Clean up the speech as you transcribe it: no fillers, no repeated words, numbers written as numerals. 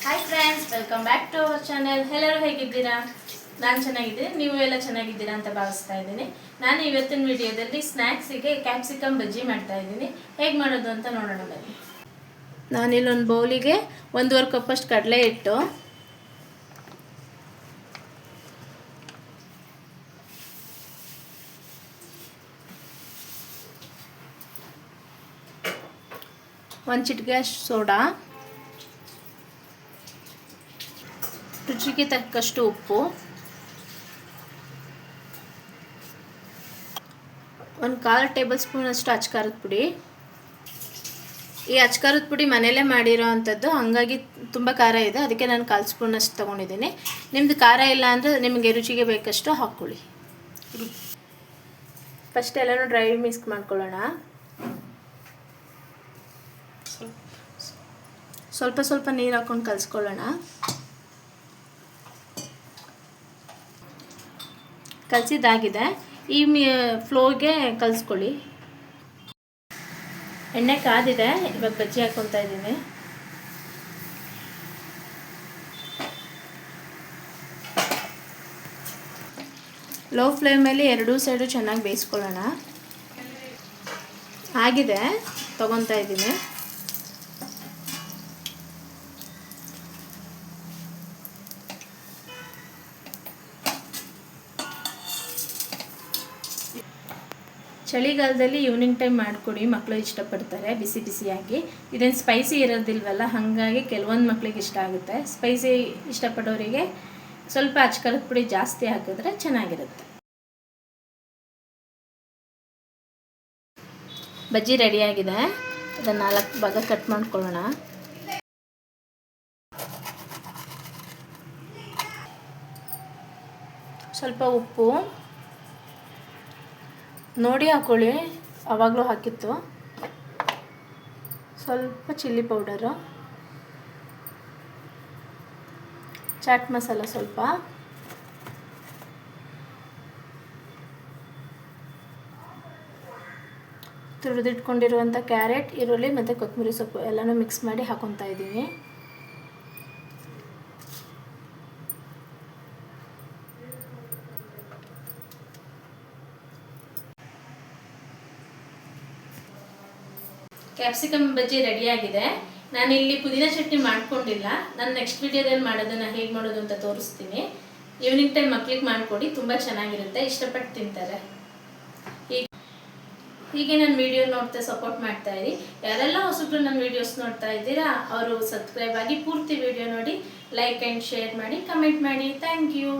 Hi friends, welcome back to our channel. ಎಲ್ಲರೂ ಹೇಗಿದ್ದೀರಾ? ನಾನು ಚೆನ್ನಾಗಿದ್ದೀನಿ, ನೀವು ಎಲ್ಲ ಚೆನ್ನಾಗಿದ್ದೀರಾ ಅಂತ ಭಾವಿಸ್ತಾ ಇದ್ದೀನಿ. ನಾನು ಇವತ್ತಿನ ವಿಡಿಯೋದಲ್ಲಿ ಸ್ನ್ಯಾಕ್ಸಿಗೆ ಕ್ಯಾಪ್ಸಿಕಮ್ ಬಜ್ಜಿ ಮಾಡ್ತಾ ಇದ್ದೀನಿ. ಹೇಗೆ ಮಾಡೋದು ಅಂತ ನೋಡೋಣ ಬನ್ನಿ. ನಾನಿಲ್ಲೊಂದು ಬೌಲಿಗೆ 1.5 ಕಪ್ಪಷ್ಟು ಕಡಲೆ ಹಿಟ್ಟು, ಒಂದು ಚಿಟಿಕೆ ಸೋಡಾ, ರುಚಿಗೆ ತಕ್ಕಷ್ಟು ಉಪ್ಪು, 1/4 ಟೇಬಲ್ ಸ್ಪೂನಷ್ಟು ಅಚ್ಕಾರದ ಪುಡಿ. ಈ ಅಚ್ಕಾರದ ಪುಡಿ ಮನೆಯಲ್ಲೇ ಮಾಡಿರೋ ಅಂಥದ್ದು, ಹಾಗಾಗಿ ತುಂಬ ಖಾರ ಇದೆ, ಅದಕ್ಕೆ ನಾನು 1/4 ಸ್ಪೂನಷ್ಟು ತೊಗೊಂಡಿದ್ದೀನಿ. ನಿಮ್ಮದು ಖಾರ ಇಲ್ಲ ಅಂದರೆ ನಿಮಗೆ ರುಚಿಗೆ ಬೇಕಷ್ಟು ಹಾಕ್ಕೊಳ್ಳಿ. ಫಸ್ಟ್ ಎಲ್ಲನೂ ಡ್ರೈ ಮಿಕ್ಸ್ ಮಾಡ್ಕೊಳ್ಳೋಣ. ಸ್ವಲ್ಪ ಸ್ವಲ್ಪ ನೀರು ಹಾಕ್ಕೊಂಡು ಕಲಿಸ್ಕೊಳ್ಳೋಣ. ಕಲಸಿದ್ದಾಗಿದೆ. ಈ ಫ್ಲೋಗೆ ಕಲಿಸ್ಕೊಳ್ಳಿ. ಎಣ್ಣೆ ಕಾದಿದೆ, ಇವಾಗ ಬಜ್ಜಿ ಹಾಕ್ಕೊತಾ ಇದ್ದೀನಿ. ಲೋ ಫ್ಲೇಮಲ್ಲಿ ಎರಡೂ ಸೈಡು ಚೆನ್ನಾಗಿ ಬೇಯಿಸ್ಕೊಳ್ಳೋಣ. ಆಗಿದೆ, ತೊಗೊತಾ ಇದ್ದೀನಿ. ಚಳಿಗಾಲದಲ್ಲಿ ಈವ್ನಿಂಗ್ ಟೈಮ್ ಮಾಡಿಕೊಡಿ, ಮಕ್ಕಳು ಇಷ್ಟಪಡ್ತಾರೆ ಬಿಸಿ ಬಿಸಿಯಾಗಿ. ಇದೇನು ಸ್ಪೈಸಿ ಇರೋದಿಲ್ವಲ್ಲ, ಹಾಗಾಗಿ ಕೆಲವೊಂದು ಮಕ್ಕಳಿಗೆ ಇಷ್ಟ ಆಗುತ್ತೆ. ಸ್ಪೈಸಿ ಇಷ್ಟಪಡೋರಿಗೆ ಸ್ವಲ್ಪ ಅಚ್ಕಾರದ ಪುಡಿ ಜಾಸ್ತಿ ಹಾಕಿದ್ರೆ ಚೆನ್ನಾಗಿರುತ್ತೆ. ಬಜ್ಜಿ ರೆಡಿಯಾಗಿದೆ. ಅದನ್ನು 4 ಭಾಗ ಕಟ್ ಮಾಡ್ಕೊಳ್ಳೋಣ. ಸ್ವಲ್ಪ ಉಪ್ಪು ನೋಡಿ ಹಾಕ್ಕೊಳ್ಳಿ, ಆವಾಗಲೂ ಹಾಕಿತ್ತು. ಸ್ವಲ್ಪ ಚಿಲ್ಲಿ ಪೌಡರು, ಚಾಟ್ ಮಸಾಲ ಸ್ವಲ್ಪ, ತುರಿದಿಟ್ಕೊಂಡಿರುವಂಥ ಕ್ಯಾರೆಟ್, ಈರುಳ್ಳಿ ಮತ್ತು ಕೊತ್ತಂಬರಿ ಸೊಪ್ಪು ಎಲ್ಲನೂ ಮಿಕ್ಸ್ ಮಾಡಿ ಹಾಕೊತಾ ಇದ್ದೀನಿ. ಕ್ಯಾಪ್ಸಿಕಮ್ ಬಜ್ಜಿ ರೆಡಿಯಾಗಿದೆ. ನಾನಿಲ್ಲಿ ಪುದೀನ ಚಟ್ನಿ ಮಾಡ್ಕೊಂಡಿಲ್ಲ. ನಾನು ನೆಕ್ಸ್ಟ್ ವಿಡಿಯೋದಲ್ಲಿ ಮಾಡೋದನ್ನು ಹೇಗೆ ಮಾಡೋದು ಅಂತ ತೋರಿಸ್ತೀನಿ. ಈವ್ನಿಂಗ್ ಟೈಮ್ ಮಕ್ಳಿಗೆ ಮಾಡಿಕೊಡಿ, ತುಂಬ ಚೆನ್ನಾಗಿರುತ್ತೆ, ಇಷ್ಟಪಟ್ಟು ತಿಂತಾರೆ. ಹೀಗೆ ನನ್ನ ವಿಡಿಯೋ ನೋಡ್ತಾ ಸಪೋರ್ಟ್ ಮಾಡ್ತಾ ಇರಿ. ಯಾರೆಲ್ಲ ಹೊಸಬ್ರು ನನ್ನ ವಿಡಿಯೋಸ್ ನೋಡ್ತಾ ಇದ್ದೀರಾ ಅವರು ಸಬ್ಸ್ಕ್ರೈಬ್ ಆಗಿ ಪೂರ್ತಿ ವಿಡಿಯೋ ನೋಡಿ, ಲೈಕ್ ಆ್ಯಂಡ್ ಶೇರ್ ಮಾಡಿ, ಕಮೆಂಟ್ ಮಾಡಿ. Thank you.